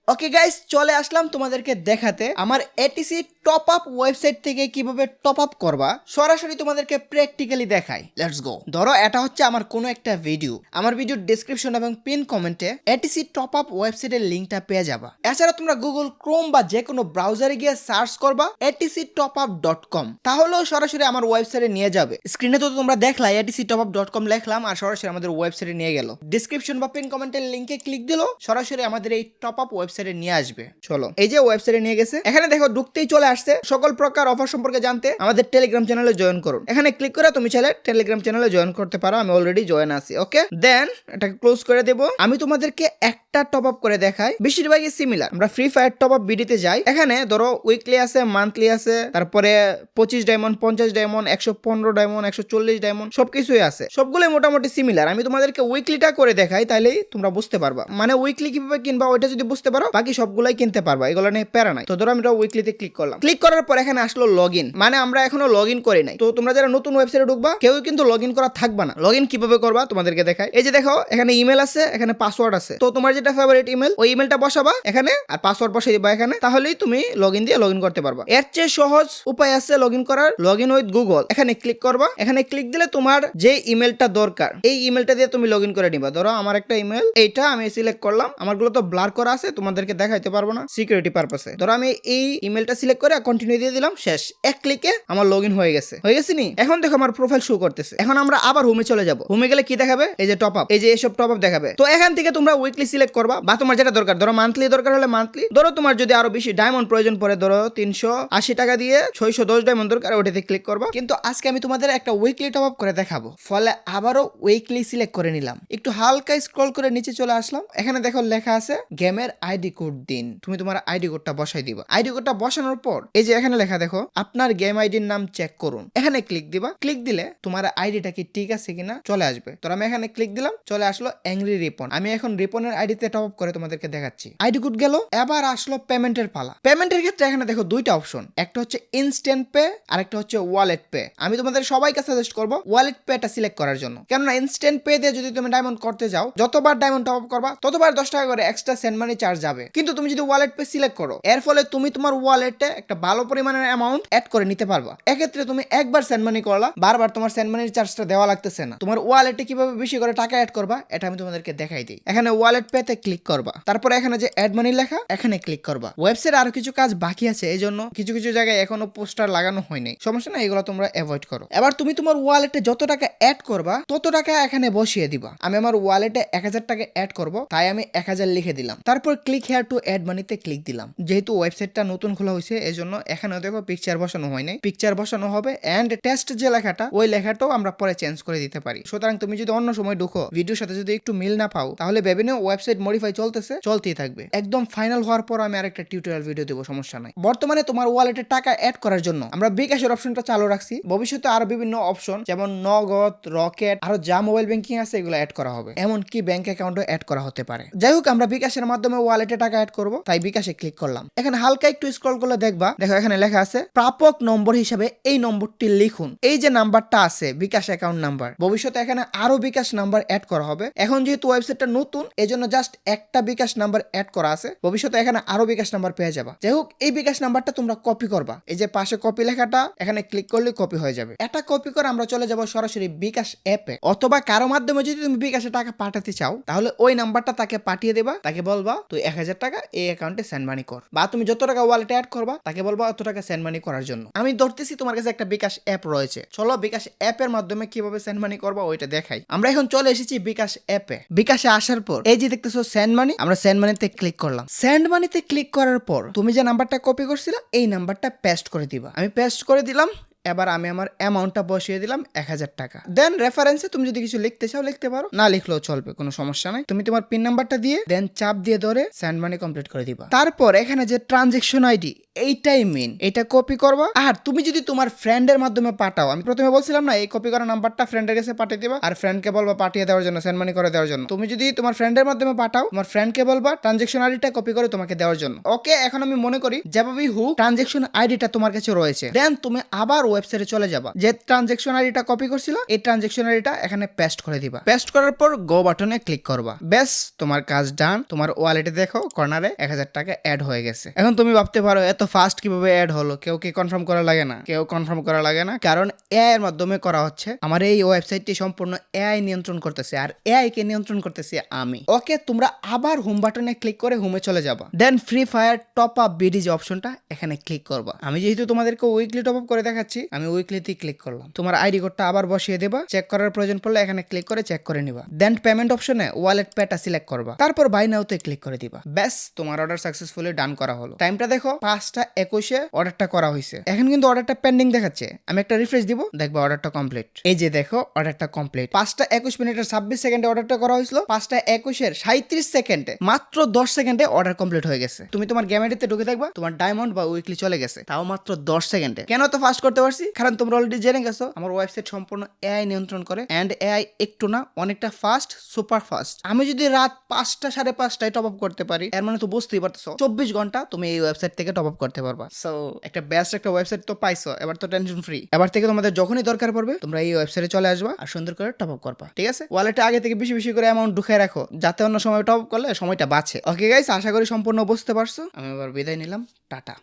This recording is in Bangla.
ওকে গাইস, চলে আসলাম তোমাদেরকে দেখাতে আমার এটিসি টপ আপ ওয়েবসাইট থেকে কিভাবে টপ আপ করবা। সরাসরি তোমাদেরকে প্র্যাকটিক্যালি দেখাই। Let's go. ধরো এটা হচ্ছে আমার কোনো একটা ভিডিও, আমার ভিডিওর ডেসক্রিপশন এবং পিন কমেন্টে এটিসি টপ আপ ওয়েবসাইটের লিঙ্কটা পেয়ে যাবা। এছাড়া তোমরা গুগল ক্রোম বা যে কোনো ব্রাউজারে গিয়ে সার্চ করবা atctopup.com, তাহলেও সরাসরি আমার ওয়েবসাইটে নিয়ে যাবে। স্ক্রিনে তো তোমরা দেখলা atctopup.com লেখলাম আর সরাসরি আমাদের ওয়েবসাইটে নিয়ে গেল। ডেসক্রিপশন বা পিন কমেন্টের লিঙ্কে ক্লিক দিল, সরাসরি আমাদের এই টপ আপ ওয়েবসাইটে নিয়ে আসবে। চলো, এই যে ওয়েবসাইটে নিয়ে গেছে। এখানে দেখো ঢুকতেই চলে আসছে সকল প্রকার অফার সম্পর্কে জানতে আমাদের টেলিগ্রাম চ্যানেলে জয়েন করুন। এখানে ক্লিক করে তুমি চাইলে টেলিগ্রাম চ্যানেলে জয়েন করতে পারো। আমি অলরেডি জয়েন আছি। ওকে, দেন এটাকে ক্লোজ করে দেব। আমি তোমাদেরকে একটা টপ আপ করে দেখাই, বেশিরভাগই সিমিলার। আমরা ফ্রি ফায়ার টপ আপ বিডিতে যাই। এখানে ধরো উইকলি আছে, মান্থলি আছে, তারপরে 25 ডায়মন্ড, 50 ডায়মন্ড, 115 ডায়মন্ড, 140 ডায়মন্ড, সবকিছুই আছে। সবগুলোই মোটামুটি সিমিলার। আমি তোমাদেরকে উইকলিটা করে দেখাই, তাইলেই তোমরা বুঝতে পারবা। মানে উইকলি কিভাবে কিনবা ওইটা যদি বুঝতে পারো, বাকি সবগুলাই কিনতে পারবা। এগুলো নিয়ে প্যারা নাই। তো ধরো আমরা উইকলিতে ক্লিক করলাম। ক্লিক করার পর এখানে আসলো লগইন, মানে আমরা এখনো লগইন করি নাই। তো তোমরা যারা নতুন ওয়েবসাইটে ঢুকবা কেউ কিন্তু লগইন করা থাকবা না। লগইন কিভাবে করবা তোমাদেরকে দেখাই। এই যে দেখো, এখানে ইমেল আছে, এখানে পাসওয়ার্ড আছে। তো তোমার যেটা ফেভারিট ইমেল, ওই ইমেলটা বসাবা এখানে আর পাসওয়ার্ড বসাই দিবা এখানে, তাহলেই তুমি লগইন দিয়ে লগইন করতে পারবা। এর চেয়ে সহজ উপায় আছে লগইন করার, লগইন উইথ গুগল। এখানে ক্লিক করবা। এখানে ক্লিক দিলে তোমার যে ইমেলটা দরকার এই ইমেলটা দিয়ে তুমি লগইন করে নিবা। ধরো আমার একটা ইমেল এইটা আমি সিলেক্ট করলাম। আমারগুলো তো ব্লার করা আছে, তোমাদেরকে দেখাইতে পারবো না সিকিউরিটি পারপাসে। ধরো আমি এই ইমেলটা সিলেক্ট করে কন্টিনিউ দিয়ে দিলাম, শেষ। এক ক্লিকে আমার লগইন হয়ে গেছে নি। এখন দেখো আমার প্রোফাইল শো করতেছে। এখন আমরা আবার হোমে চলে যাব। হোমে গেলে কি দেখাবে? এই যে টপ আপ, এই যে এসব টপ আপ দেখাবে। তো এখান থেকে তোমরা উইকলি সিলেক্ট করবা বা তোমার যেটা দরকার। ধরো মান্থলি দরকার হলে মান্থলি। ধরো তোমার যদি আরো বেশি ডায়মন্ড প্রয়োজন পড়ে, ধরো 380 টাকা দিয়ে 610 ডায়মন্ড দরকার, ওটাতে ক্লিক করবা। কিন্তু আজকে আমি তোমাদের একটা উইকলি টপ আপ করে দেখাবো, ফলে আবারও উইকলি সিলেক্ট করে নিলাম। একটু হালকা স্ক্রল করে নিচে চলে আসলাম। এখানে দেখো লেখা আছে গেমের আইডি কোড দিন। তুমি তোমার আইডি কোডটা বসাই দিবা। আইডি কোডটা বসানোর পর এই যে এখানে লেখা দেখো আপনার গেম আইডির নাম চেক করুন। এখানে ক্লিক দিবা। ক্লিক দিলে তোমার আইডিটা কি ঠিক আছে কিনা চলে আসবে। তো আমি এখানে ক্লিক দিলাম, চলে আসলো অ্যাংরি রিপন। আমি এখন রিপনের আইডিতে টপ আপ করে তোমাদেরকে দেখাচ্ছি। আইডি কোড গেল। এবার আসলো পেমেন্টের পালা। পেমেন্টের ক্ষেত্রে এখানে দেখো দুইটা অপশন, একটা হচ্ছে ইনস্ট্যান্ট পে আর একটা হচ্ছে ওয়ালেট পে। আমি তোমাদের সবাইকে সাজেস্ট করবো ওয়ালেট পেটা সিলেক্ট করার জন্য, কেননা ইনস্ট্যান্ট পে দিয়ে যদি তুমি ডায়মন্ড করতে যাও, যতবার ডায়মন্ড টপ আপ করবা ততবার 10 টাকা করে এক্সট্রা সেন্ড মানি চার্জ যাবে। কিন্তু তুমি যদি ওয়ালেট পে সিলেক্ট করো, এর ফলে তুমি তোমার ওয়ালেটে একটা ভালো পরিমাণের অ্যামাউন্ট অ্যাড করে নিতে পারবা। এক্ষেত্রে তুমি একবার সেন্ড মানি করলা, বারবার তোমার সেন্ড মানির চার্জটা দেওয়া লাগতেছে না। তোমার ওয়ালেটে কিভাবে বেশি করে টাকা অ্যাড করবা এটা আমি তোমাদেরকে দেখাই দিই। এখানে ওয়ালেট পেতে ক্লিক করবা, তারপরে এখানে যে অ্যাড মানি লেখা এখানে ক্লিক করবা। ওয়েবসাইটে আরো কিছু কাজ বাকি আছে, এই জন্য কিছু কিছু জায়গায় এখনো পোস্টার লাগানো হয়নি। সমস্যা না, এগুলো তোমরা অ্যাভয়েড করো। এবার তুমি তোমার ওয়ালেটে যত টাকা অ্যাড করবা তত টাকা এখানে বসিয়ে দিবা। আমি আমার ওয়ালেটে 1000 টাকা অ্যাড করব, তাই আমি 1000 লিখে দিলাম। তারপর ক্লিক হেয়ার টু অ্যাড মানিতে ক্লিক দিলাম। যেহেতু ওয়েবসাইটটা নতুন খোলা হয়েছে এই জন্য এখানে দেখো পিকচার বসানো হয় নাই। পিকচার বসানো হবে এন্ড টেস্ট যে লেখাটা ওই লেখাটাও আমরা পরে চেঞ্জ করে দিতে পারি। সুতরাং তুমি যদি অন্য সময় ঢুকো ভিডিওর সাথে যদি একটু মিল না পাও, তাহলে ভেবে নিও ওয়েবসাইট মডিফাই চলতেই থাকবে। একদম ফাইনাল হওয়ার পর আমি আরেকটা টিউটোরিয়াল ভিডিও দেবো, সমস্যা নাই। বর্তমানে তোমার ওয়ালেটে টাকা অ্যাড করার জন্য আমরা বিকাশের অপশনটা চালু রাখছি। ভবিষ্যতে আরো বিভিন্ন অপশন যেমন নগদ, রকেট, আরো যা মোবাইল ব্যাংকিং আছে এগুলো অ্যাড করা হবে। এমনকি ব্যাংক অ্যাকাউন্টও অ্যাড করা হতে পারে। যাই হোক, আমরা বিকাশের মাধ্যমে ওয়ালেটে টাকা অ্যাড করব, তাই বিকাশে ক্লিক করলাম। এখানে হালকা একটু স্ক্রল করলে দেখবা, দেখো এখানে লেখা আছে প্রাপক নম্বর হিসেবে এই নম্বরটি লিখুন। এই যে নাম্বারটা আছে বিকাশ অ্যাকাউন্ট নাম্বার। ভবিষ্যতে এখানে আরো বিকাশ নাম্বার অ্যাড করা হবে। এখন যেহেতু ওয়েবসাইটটা নতুন এজন্য জাস্ট একটা বিকাশ নাম্বার অ্যাড করা আছে। ভবিষ্যতে এখানে আরো বিকাশ নাম্বার পেয়ে যাবা। যাই হোক, এই বিকাশ নাম্বারটা তোমরা কপি করবা। এই যে পাশে কপি লেখাটা এখানে ক্লিক করলে কপি হয়ে যাবে। এটা কপি করে আমরা চলে যাব সরাসরি বিকাশ অ্যাপে, অথবা কারো মাধ্যমে যদি তুমি বিকাশে টাকা পাঠাতে চাও তাহলে ওই নাম্বারটা তাকে পাঠিয়ে দেবা। তাকে বলবা তুই 1000 টাকা এই অ্যাকাউন্টে সেন্ড মানি কর, বা তুমি যত টাকা ওয়ালেটে অ্যাড করবা তাকে বলবা অত টাকা সেন্ড মানি করার জন্য। আমি ধরতেছি তোমার কাছে একটা বিকাশ অ্যাপ রয়েছে, চলো বিকাশ অ্যাপের মাধ্যমে কিভাবে সেন্ড মানি করবা ওইটা দেখাই। আমরা এখন চলে এসেছি বিকাশ অ্যাপে। বিকাশে আসার পর এই যে দেখতেছো সেন্ড মানি, আমরা সেন্ড মানিতে ক্লিক করলাম। সেন্ড মানিতে ক্লিক করার পর তুমি যে নাম্বারটা কপি করছিলা এই নাম্বারটা পেস্ট করে দিবা। আমি পেস্ট করে দিলাম। এবার আমি আমার অ্যামাউন্টটা বসিয়ে দিলাম 1000 টাকা। দেন রেফারেন্সে তুমি যদি কিছু লিখতে চাও লিখতে পারো, না লিখলেও চলবে, কোনো সমস্যা নাই। তুমি তোমার পিন নাম্বারটা দিয়ে দেন চাপ দিয়ে ধরে সেন্ড মানি কমপ্লিট করে দিবা। তারপর এখানে যে ট্রানজেকশন আইডি এইটাই মেন, এটা কপি করবা। আর তুমি যদি তোমার ফ্রেন্ডের মাধ্যমে পাঠাও, আমি প্রথমে বলছিলাম না এই কপি করা নাম্বারটা ফ্রেন্ডের কাছে পাঠিয়ে দিবা, আর ফ্রেন্ডকে বলবা পাঠিয়ে দেওয়ার জন্য, সেন্ড মানি করে দেওয়ার জন্য। তুমি যদি তোমার ফ্রেন্ডের মাধ্যমে পাঠাও, তোমার ফ্রেন্ডকে বলবা ট্রানজেকশন আইডিটা কপি করে তোমাকে দেওয়ার জন্য। ওকে, এখন আমি মনে করি যেভাবেই হোক ট্রানজেকশন আইডিটা তোমার কাছে রয়েছে, দেন তুমি আবার ওয়েবসাইটে চলে যাবা, যে ট্রানজেকশন আইডিটা কপি করছিল এই ট্রানজেকশন আইডিটা এখানে পেস্ট করে দিবা। পেস্ট করার পর গো বাটনে ক্লিক করবা, ব্যাস তোমার কাজ ডান। তোমার ওয়ালেটে দেখো কর্নারে 1000 টাকা অ্যাড হয়ে গেছে। এখন তুমি ভাবতে পারো এত ফাস্ট কিভাবে অ্যাড হলো, কেউ কি কনফার্ম করা লাগে না? কেউ কনফার্ম করা লাগে না, কারণ এআই এর মাধ্যমে করা হচ্ছে। আমার এই ওয়েবসাইটটি সম্পূর্ণ এআই নিয়ন্ত্রণ করতেছে, আর এআই কে নিয়ন্ত্রণ করতেছি আমি। ওকে, তোমরা আবার হোম বাটনে ক্লিক করে হোমে চলে যাবা, then free fire top up BD যে অপশনটা এখানে ক্লিক করবা। আমি যেহেতু তোমাদেরকে উইকলি টপ আপ করে দেখাচ্ছি, আমি উইকলিতে ক্লিক করলাম। তোমার আইডি কোডটা আবার বসিয়ে দেবা, চেক করার প্রয়োজন পড়লে এখানে ক্লিক করে চেক করে নিবা। দেন পেমেন্ট অপশনে ওয়ালেট পেটা সিলেক্ট করবা, তারপর বাই নাওতে ক্লিক করে দিবা। ব্যাস তোমার অর্ডার সাকসেসফুলি ডান করা হলো। টাইমটা দেখো 5:21 অর্ডারটা করা হয়েছে। এখন কিন্তু অর্ডারটা পেন্ডিং দেখাচ্ছে। আমি একটা রিফ্রেশ দিব, দেখবা অর্ডারটা কমপ্লিট। এই যে দেখো অর্ডারটা কমপ্লিট। 5:21 মিনিটের 26 সেকেন্ডে অর্ডারটা করা হয়েছিল, 5:21 37 সেকেন্ডে, মাত্র 10 সেকেন্ডে অর্ডার কমপ্লিট হয়ে গেছে। তুমি তোমার গেম আইডিতে ঢুকে দেখবা তোমার ডায়মন্ড বা উইকলি চলে গেছে, তাও মাত্র 10 সেকেন্ডে। কেন তো ফাস্ট করতে পারছি? কারণ তোমরা অলরেডি জেনে গেছো আমার ওয়েবসাইট সম্পূর্ণ এআই নিয়ন্ত্রণ করে, এন্ড এআই একটু না অনেকটা ফাস্ট, সুপার ফাস্ট। আমি যদি রাত 5টা 5:30টায় টপ আপ করতে পারি, এর মানে তো বুঝতেই পারতেছো 24 ঘন্টা তুমি এই ওয়েবসাইট থেকে টপ আপ করতে পারবা। সো একটা বেস্ট একটা ওয়েবসাইট তো পাইছো, এবার তো টেনশন ফ্রি। এবার থেকে তোমাদের যখনই দরকার পড়বে তোমরা এই ওয়েবসাইটে চলে আসবা আর সুন্দর করে টপ আপ করবা, ঠিক আছে? ওয়ালেটে আগে থেকে বেশি বেশি করে অ্যামাউন্ট ঢুকে রাখো, যাতে অন্য সময় টপ আপ করলে সময়টা বাঁচে। ওকে গাইস, আশা করি সম্পূর্ণ বুঝতে পারছো। আমি এবার বিদায় নিলাম, টাটা।